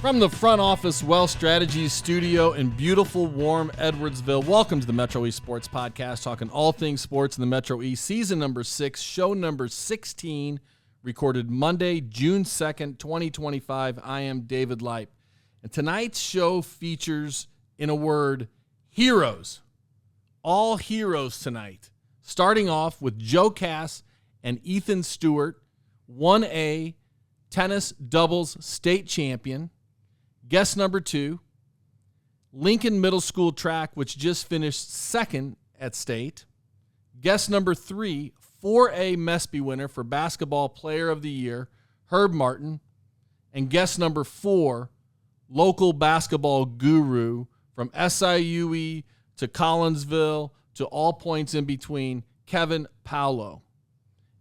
From the front office Wealth Strategies studio in beautiful, warm Edwardsville, welcome to the Metro East Sports Podcast, talking all things sports in the Metro East, season number 6, show number 16, recorded Monday, June 2nd, 2025. I am David Leip, and tonight's show features, in a word, heroes. All heroes tonight, starting off with Joe Cass and Ethan Stewart, 1A tennis doubles state champion. Guest number 2, Lincoln Middle School track, which just finished second at state. Guest number 3, 4A MESPY winner for basketball player of the year, Herb Martin. And guest number 4, local basketball guru from SIUE to Collinsville to all points in between, Kevin Paolo.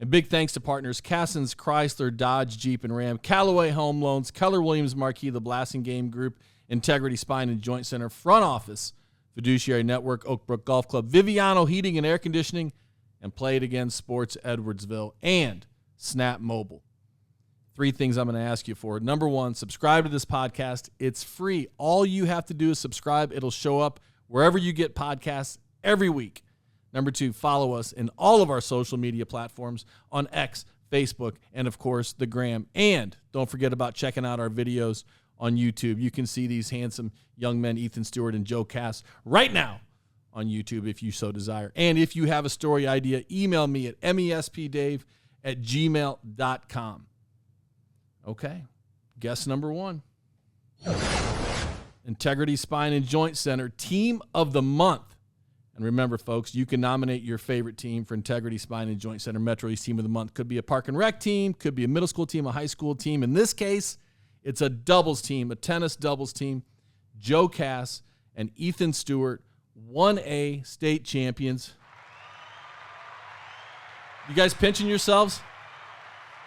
And big thanks to partners Cassens, Chrysler, Dodge, Jeep, and Ram, Callaway Home Loans, Keller Williams Marquee, the Blasting Game Group, Integrity Spine and Joint Center, Front Office, Fiduciary Network, Oakbrook Golf Club, Viviano Heating and Air Conditioning, and Play It Again Sports Edwardsville, and Snap Mobile. 3 things I'm going to ask you for. Number 1, subscribe to this podcast. It's free. All you have to do is subscribe. It'll show up wherever you get podcasts every week. Number 2, follow us in all of our social media platforms on X, Facebook, and, of course, the Gram. And don't forget about checking out our videos on YouTube. You can see these handsome young men, Ethan Stewart and Joe Cass, right now on YouTube if you so desire. And if you have a story idea, email me at mespdave@gmail.com. Okay, guess number 1. Integrity Spine and Joint Center, Team of the Month. And remember, folks, you can nominate your favorite team for Integrity Spine and Joint Center Metro East Team of the Month. Could be a park and rec team, could be a middle school team, a high school team. In this case, it's a doubles team, a tennis doubles team. Joe Cass and Ethan Stewart, 1A state champions. You guys pinching yourselves?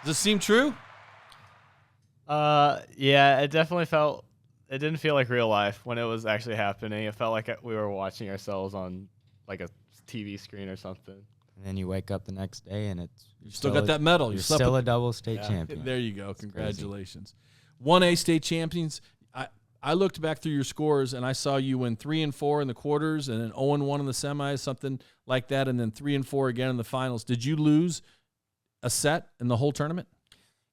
Does this seem true? Yeah, it definitely felt, it didn't feel like real life when it was actually happening. It felt like we were watching ourselves on like a TV screen or something. And then you wake up the next day and you still got that medal. You're still a double state champion. There you go. Congratulations. 1A state champions. I looked back through your scores and I saw you win 3 and 4 in the quarters and then 0 and 1 in the semis, something like that, and then 3 and 4 again in the finals. Did you lose a set in the whole tournament?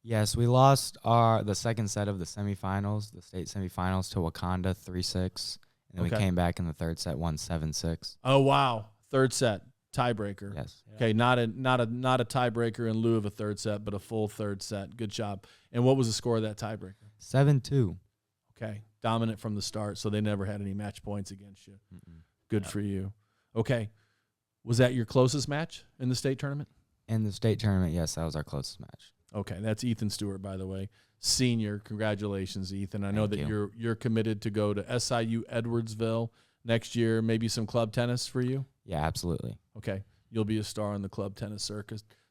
Yes, we lost the second set of the semifinals, the state semifinals, to Wakanda 3-6. And then we came back in the third set, won 7-6. Oh wow! Third set tiebreaker. Yes. Okay, not a tiebreaker in lieu of a third set, but a full third set. Good job. And what was the score of that tiebreaker? 7-2. Okay, dominant from the start, so they never had any match points against you. Good for you. Okay, was that your closest match in the state tournament? In the state tournament, yes, that was our closest match. Okay, that's Ethan Stewart, by the way, senior. Congratulations, Ethan. I know that you're committed to go to SIU Edwardsville next year. Maybe some club tennis for you. Yeah, absolutely. Okay, you'll be a star on the club tennis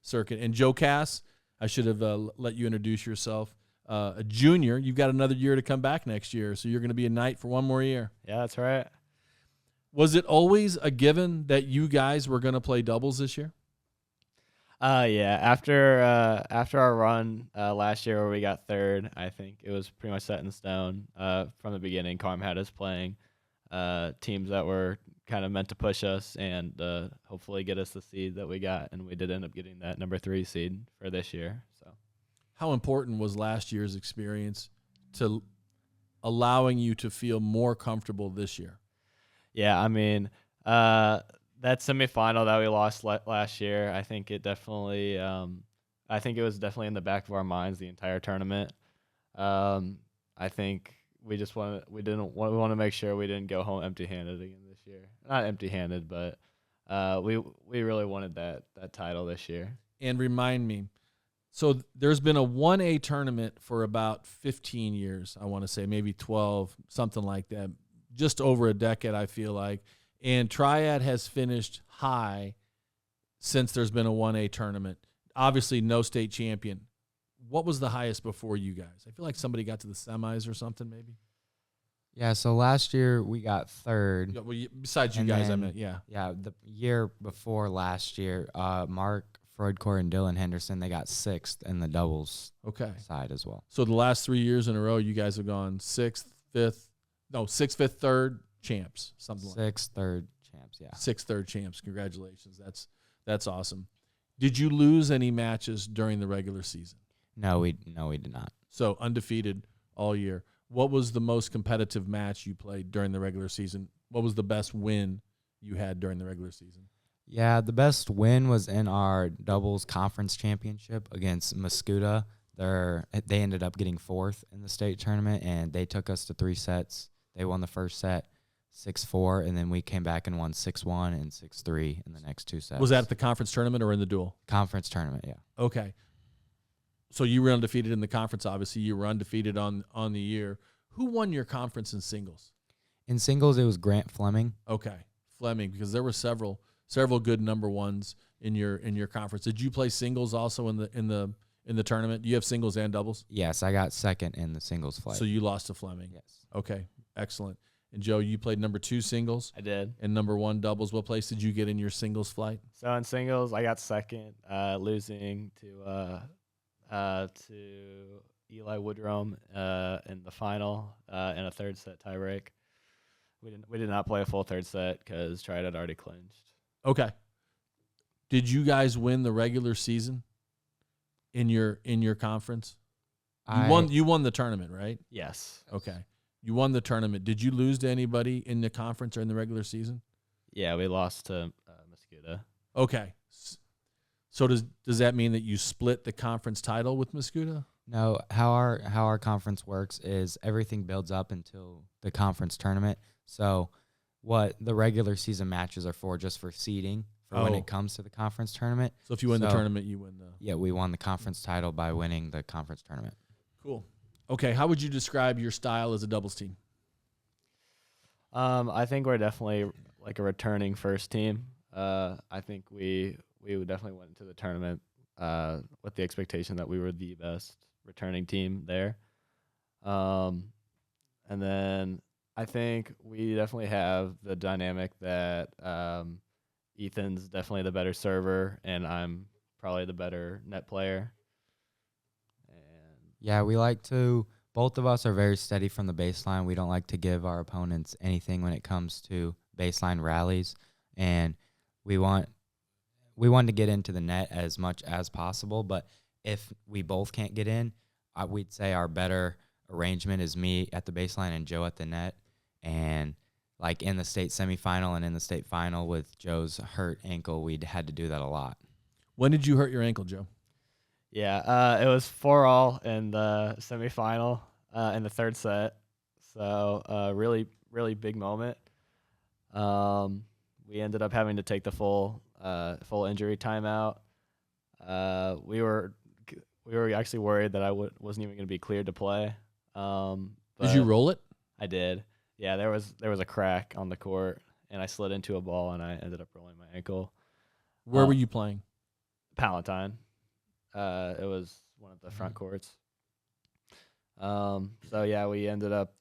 circuit. And Joe Cass, I should have let you introduce yourself. A junior, you've got another year to come back next year, so you're going to be a Knight for one more year. Yeah, that's right. Was it always a given that you guys were going to play doubles this year? Yeah. After our run last year where we got third, I think it was pretty much set in stone from the beginning. Carm had us playing teams that were kind of meant to push us and hopefully get us the seed that we got, and we did end up getting that number 3 seed for this year. So, how important was last year's experience to allowing you to feel more comfortable this year? Yeah, I mean, that semifinal that we lost last year, I think it definitely, I think it was definitely in the back of our minds the entire tournament. I think we want to make sure we didn't go home empty-handed again this year. Not empty-handed, but we really wanted that title this year. And remind me, so there's been a 1A tournament for about 15 years, I want to say, maybe 12, something like that, just over a decade, I feel like. And Triad has finished high since there's been a 1A tournament. Obviously, no state champion. What was the highest before you guys? I feel like somebody got to the semis or something, maybe. Yeah, so last year we got third. Well, besides you guys, I meant, yeah. Yeah, the year before last year, Mark Freudcourt and Dylan Henderson. They got 6th in the doubles side as well. So the last 3 years in a row, you guys have gone 6th, 5th, 3rd champs, something like that. 6th, 3rd champs, yeah. 6th, 3rd champs. Congratulations. That's awesome. Did you lose any matches during the regular season? No, we did not. So undefeated all year. What was the most competitive match you played during the regular season? What was the best win you had during the regular season? Yeah, the best win was in our doubles conference championship against Mascuda. They ended up getting 4th in the state tournament, and they took us to 3 sets. They won the first set 6-4, and then we came back and won 6-1 and 6-3 in the next 2 sets. Was that at the conference tournament or in the duel? Conference tournament, yeah. Okay. So you were undefeated in the conference, obviously. You were undefeated on the year. Who won your conference in singles? In singles, it was Grant Fleming. Okay, Fleming, because there were several good number ones in your conference. Did you play singles also in the tournament? Do you have singles and doubles? Yes, I got 2nd in the singles flight. So you lost to Fleming. Yes. Okay, excellent. And Joe, you played number 2 singles. I did. And number 1 doubles. What place did you get in your singles flight? So in singles, I got 2nd, losing to Eli Woodrum in the final in a 3rd set tiebreak. We did not play a full 3rd set because Triad had already clinched. Okay. Did you guys win the regular season in your conference? You won the tournament, right? Yes. Okay. You won the tournament. Did you lose to anybody in the conference or in the regular season? Yeah, we lost to Mascuda. Okay. So does that mean that you split the conference title with Mascuda? No, how our conference works is everything builds up until the conference tournament. So what the regular season matches are for, just for seeding for when it comes to the conference tournament. So if you win the tournament, you win the... Yeah, we won the conference title by winning the conference tournament. Cool. Okay, how would you describe your style as a doubles team? I think we're definitely like a returning first team. I think we would definitely went into the tournament with the expectation that we were the best returning team there. And then I think we definitely have the dynamic that Ethan's definitely the better server, and I'm probably the better net player. And yeah, both of us are very steady from the baseline. We don't like to give our opponents anything when it comes to baseline rallies, and we want to get into the net as much as possible. But if we both can't get in, we'd say our better arrangement is me at the baseline and Joe at the net. And like in the state semifinal and in the state final with Joe's hurt ankle, we'd had to do that a lot. When did you hurt your ankle, Joe? Yeah, it was 4-all in the semifinal in the 3rd set. So really, really big moment. We ended up having to take the full injury timeout. We were actually worried that I wasn't even going to be cleared to play. Did you roll it? I did. Yeah, there was a crack on the court, and I slid into a ball, and I ended up rolling my ankle. Where were you playing? Palatine. It was one of the front courts. So yeah, we ended up.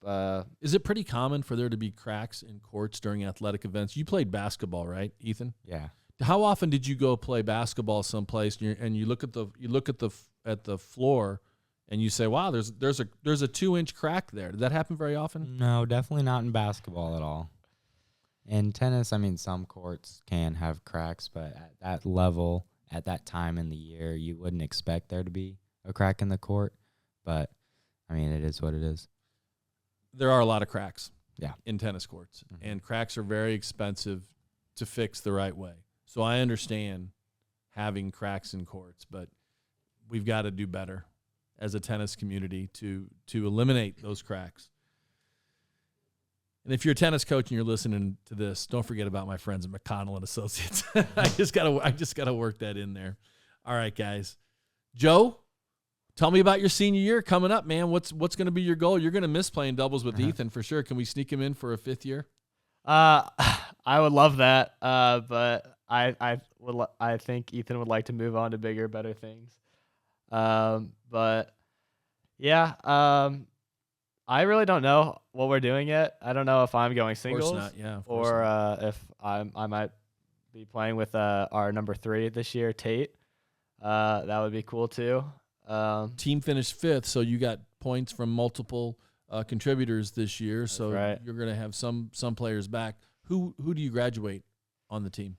Is it pretty common for there to be cracks in courts during athletic events? You played basketball, right, Ethan? Yeah. How often did you go play basketball someplace and you look at the floor and you say, "Wow, there's a 2-inch crack there"? Did that happen very often? No, definitely not in basketball at all. In tennis, I mean, some courts can have cracks, but at that level, at that time in the year, you wouldn't expect there to be a crack in the court. But I mean, it is what it is. There are a lot of cracks, yeah, in tennis courts, and cracks are very expensive to fix the right way. So I understand having cracks in courts, but we've got to do better as a tennis community to eliminate those cracks. And if you're a tennis coach and you're listening to this, don't forget about my friends at McConnell and Associates. I just gotta work that in there. All right, guys. Joe, tell me about your senior year coming up, man. What's going to be your goal? You're going to miss playing doubles with Ethan for sure. Can we sneak him in for a 5th year? I would love that, but I think Ethan would like to move on to bigger, better things. But yeah, I really don't know what we're doing yet. I don't know if I'm going singles, or if I might be playing with our number 3 this year, Tate. That would be cool too. Team finished 5th, so you got points from multiple contributors this year. So right. you're going to have some players back. Who do you graduate on the team?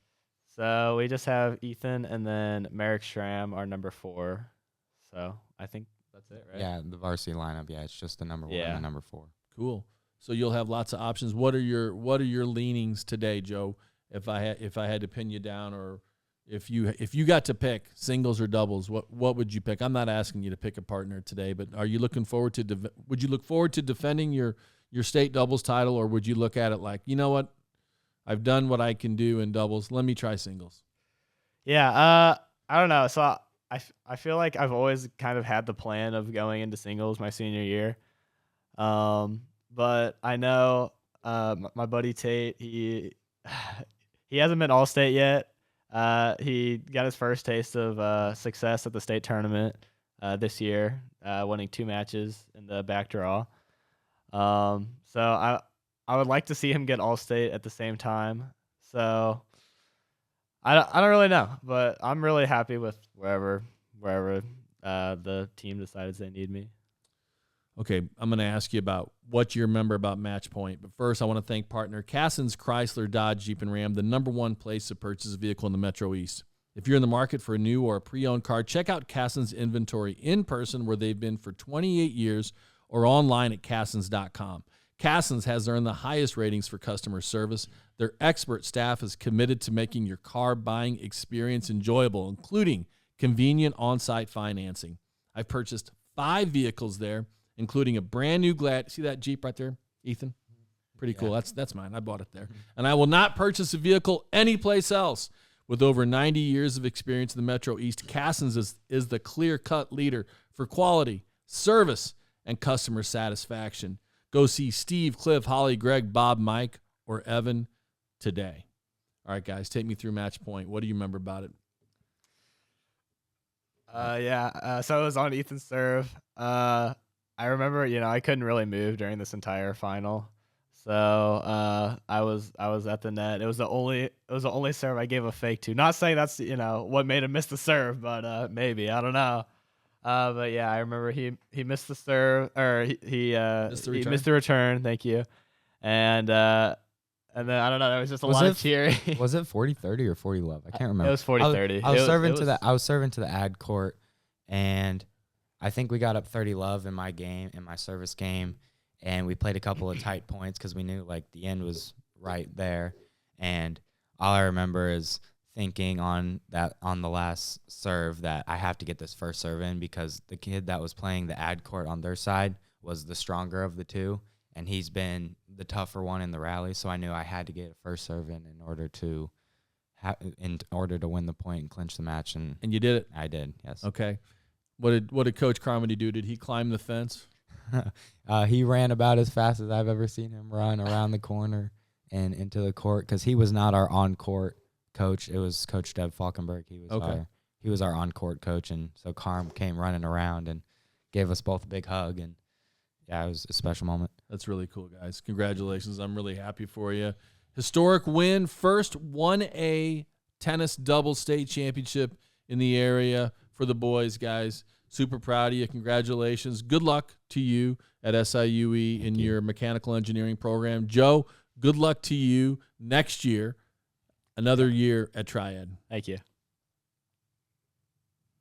So we just have Ethan and then Merrick Schramm, our number 4. So I think that's it, right? Yeah, the varsity lineup. Yeah, it's just the number 1 and the number 4. Cool. So you'll have lots of options. What are your leanings today, Joe? If I had to pin you down, or if you got to pick singles or doubles, what would you pick? I'm not asking you to pick a partner today, but are you looking forward to would you look forward to defending your state doubles title, or would you look at it like, you know what, I've done what I can do in doubles, let me try singles? Yeah, I don't know. So I feel like I've always kind of had the plan of going into singles my senior year. But I know my buddy Tate, he hasn't been All-State yet. He got his first taste of success at the state tournament this year, winning 2 matches in the back draw. So I would like to see him get All-State at the same time. So I don't really know, but I'm really happy with wherever the team decides they need me. Okay, I'm going to ask you about what you remember about Match Point. But first, I want to thank partner Cassens Chrysler Dodge Jeep and Ram, the number 1 place to purchase a vehicle in the Metro East. If you're in the market for a new or a pre-owned car, check out Cassens inventory in person, where they've been for 28 years, or online at Cassens.com. Cassens has earned the highest ratings for customer service. Their expert staff is committed to making your car buying experience enjoyable, including convenient on-site financing. I've purchased 5 vehicles there, including a brand new see that Jeep right there, Ethan? Pretty cool. Yeah. That's mine. I bought it there. And I will not purchase a vehicle anyplace else. With over 90 years of experience in the Metro East, Cassens is the clear-cut leader for quality, service, and customer satisfaction. Go see Steve, Cliff, Holly, Greg, Bob, Mike, or Evan today. All right, guys, take me through Match Point. What do you remember about it? So it was on Ethan's serve. I remember, I couldn't really move during this entire final. So I was at the net. It was the only serve I gave a fake to. Not saying that's what made him miss the serve, but maybe, I don't know. But yeah, I remember he missed the serve, or he missed the return. Thank you. And then I don't know. There was just a lot of cheering. Was it 40-30 or 40-love? I can't remember. It was 40-30. I was serving to the ad court, and I think we got up 30-love in my service game, and we played a couple of tight points because we knew like the end was right there. And all I remember is thinking on the last serve that I have to get this first serve in, because the kid that was playing the ad court on their side was the stronger of the two, and he's been the tougher one in the rally. So I knew I had to get a first serve in order to win the point and clinch the match. And you did it. I did. Yes. Okay. What did Coach Carmody do? Did he climb the fence? He ran about as fast as I've ever seen him run around the corner and into the court, because he was not our on-court coach. It was Coach Deb Falkenberg. He was our on-court coach, and so Carm came running around and gave us both a big hug, and yeah, it was a special moment. That's really cool, guys. Congratulations. I'm really happy for you. Historic win, first 1A tennis double state championship in the area for the boys, guys. Super proud of you. Congratulations. Good luck to you at SIUE in your mechanical engineering program. Joe, good luck to you next year, another year at Triad. Thank you.